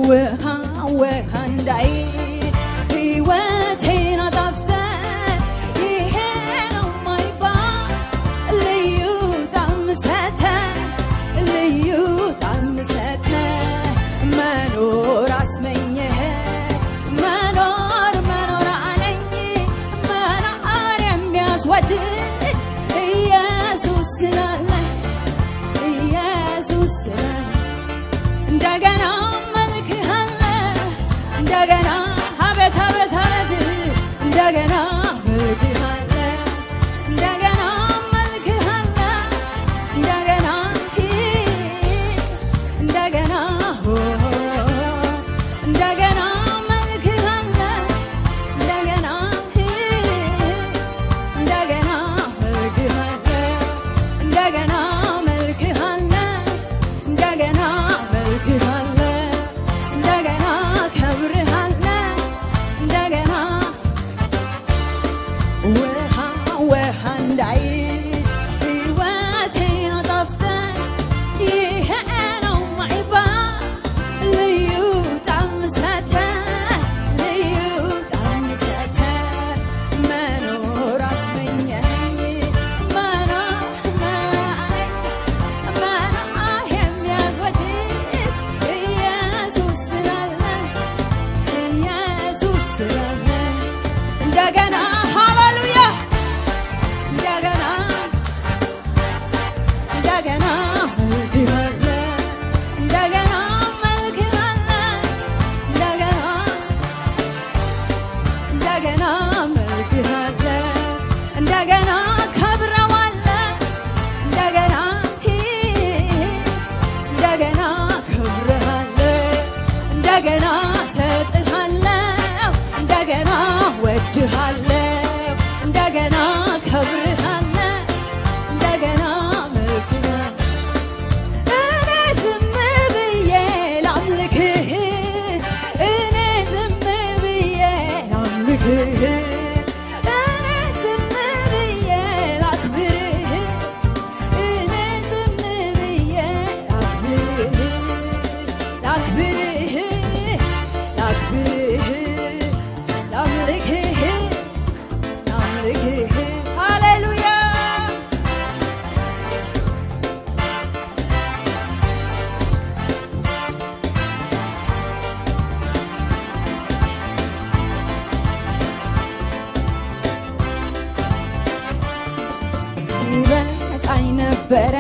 ውሃ እንዳይ ሕይወቴን አጣፍተ ይሄ ነው ማይባል ልዩ ጣዕም ሰተ ልዩ ጣዕም ሰተ መኖር አስመኘህ መኖር አለኝ መኖር የሚያስወድድ ኢየሱስ ስላለ ኢየሱስ ስላለ እንደገና መልክሃለ እንደገና አቤት አቤት አቤት እንደገና መልክሃለ እንደገና መልክሃለ እንደገና እንደገና እንደገና መልክሃለ እንደገና እንደገና መልክሃለ እንደገና መልክሃለ እንደገና መልክሃለ እንደገና ከብርሃለ እንደገና ውሃ እንዳይ ሕይወቴን አጣፍተ ይሄ ነው ማይባል ልዩ ጣዕም ሰተ ልዩ ጣዕም ሰተ መኖር አስመኘኝ መኖር የሚያስወድድ ኢየሱስ ስላለ ኢየሱስ ስላለ እንደገና ሃሌሉያ እንደገና እንደገና መልክሃለ እንደገና መልክሃለ እንደገና መልክሃለ እንደገና ከብረዋለ እንደገና እንደገና ከብረሃለ እንደገና ሰጥሃለሁ እንደገና ወድሃለሁ እንደገና ከብረሃለ እንደገና መልክሃለ እኔ ዝም ብዬ ላምልክህ እኔ ዝም ብዬ ላምልክህ እኔ ዝም ብዬ ላክብርህ እኔ ዝም ብዬ ላክብርህ ላምልክህ ሃሌሉያ ይበቃኝ ነበረ